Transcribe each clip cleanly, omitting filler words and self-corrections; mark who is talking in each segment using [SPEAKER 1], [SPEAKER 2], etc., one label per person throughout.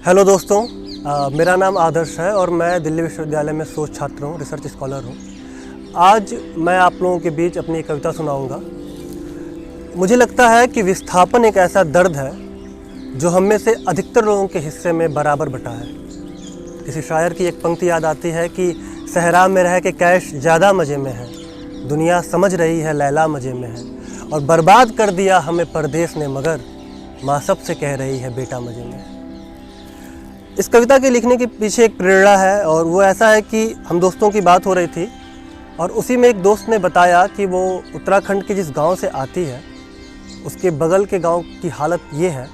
[SPEAKER 1] Hello दोस्तों, मेरा नाम आदर्श है और मैं दिल्ली विश्वविद्यालय में शोध छात्र हूँ, रिसर्च स्कॉलर हूँ। आज मैं आप लोगों के बीच अपनी एक कविता सुनाऊंगा। मुझे लगता है कि विस्थापन एक ऐसा दर्द है जो हम में से अधिकतर लोगों के हिस्से में बराबर बटा है। किसी शायर की एक पंक्ति याद आती है कि सहरा में रह के कैश ज़्यादा मज़े में है, दुनिया समझ रही है लैला मज़े में है, और बर्बाद कर दिया हमें परदेस ने, मगर माँ सबसे कह रही है बेटा मज़े में है। इस कविता के लिखने के पीछे एक प्रेरणा है और वो ऐसा है कि हम दोस्तों की बात हो रही थी और उसी में एक दोस्त ने बताया कि वो उत्तराखंड के जिस गांव से आती है उसके बगल के गांव की हालत ये है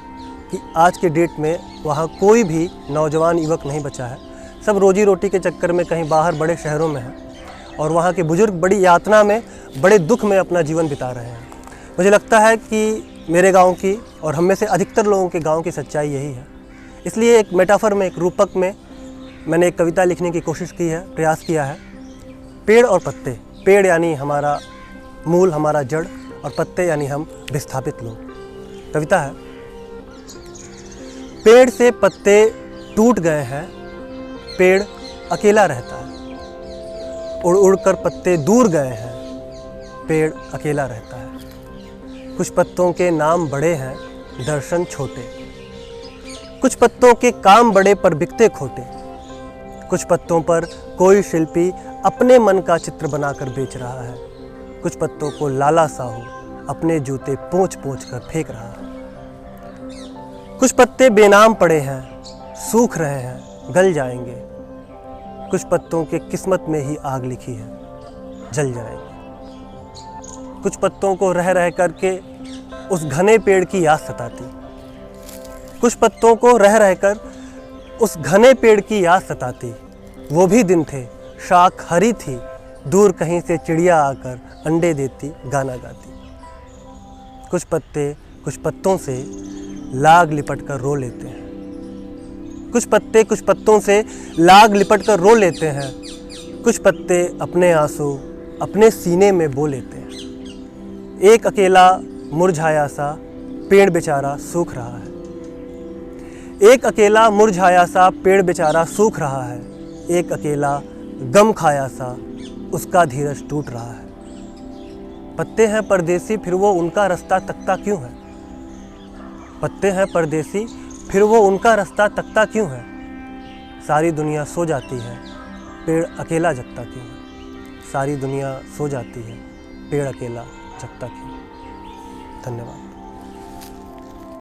[SPEAKER 1] कि आज के डेट में वहाँ कोई भी नौजवान युवक नहीं बचा है। सब रोजी रोटी के चक्कर में कहीं बाहर बड़े शहरों में हैं और वहाँ के बुजुर्ग बड़ी यातना में, बड़े दुख में अपना जीवन बिता रहे हैं। मुझे लगता है कि मेरे गाँव की और हम में से अधिकतर लोगों के गाँव की सच्चाई यही है। इसलिए एक मेटाफर में, एक रूपक में मैंने एक कविता लिखने की कोशिश की है, प्रयास किया है। पेड़ और पत्ते। पेड़ यानी हमारा मूल, हमारा जड़, और पत्ते यानी हम विस्थापित लोग। कविता है। पेड़ से पत्ते टूट गए हैं, पेड़ अकेला रहता है। उड़ उड़ कर पत्ते दूर गए हैं, पेड़ अकेला रहता है। कुछ पत्तों के नाम बड़े हैं, दर्शन छोटे। कुछ पत्तों के काम बड़े पर बिकते खोटे। कुछ पत्तों पर कोई शिल्पी अपने मन का चित्र बनाकर बेच रहा है। कुछ पत्तों को लाला साहू अपने जूते पोंछ पोंछ कर फेंक रहा है। कुछ पत्ते बेनाम पड़े हैं, सूख रहे हैं, गल जाएंगे। कुछ पत्तों के किस्मत में ही आग लिखी है, जल जाएंगे। कुछ पत्तों को रह रह करके उस घने पेड़ की याद सताती। कुछ पत्तों को रह रहकर उस घने पेड़ की याद सताती। वो भी दिन थे, शाख हरी थी, दूर कहीं से चिड़िया आकर अंडे देती, गाना गाती। कुछ पत्ते कुछ पत्तों से लाग लिपट कर रो लेते हैं। कुछ पत्ते कुछ पत्तों से लाग लिपट कर रो लेते हैं। कुछ पत्ते अपने आंसू अपने सीने में बो लेते हैं। एक अकेला मुरझाया सा पेड़ बेचारा सूख रहा है। एक अकेला मुरझाया सा पेड़ बेचारा सूख रहा है। एक अकेला गम खाया सा उसका धीरज टूट रहा है। पत्ते हैं परदेसी, फिर वो उनका रास्ता तकता क्यों है? पत्ते हैं परदेसी, फिर वो उनका रास्ता तकता क्यों है? सारी दुनिया सो जाती है, पेड़ अकेला जगता क्यों है? सारी दुनिया सो जाती है, पेड़ अकेला जगता क्यों? धन्यवाद।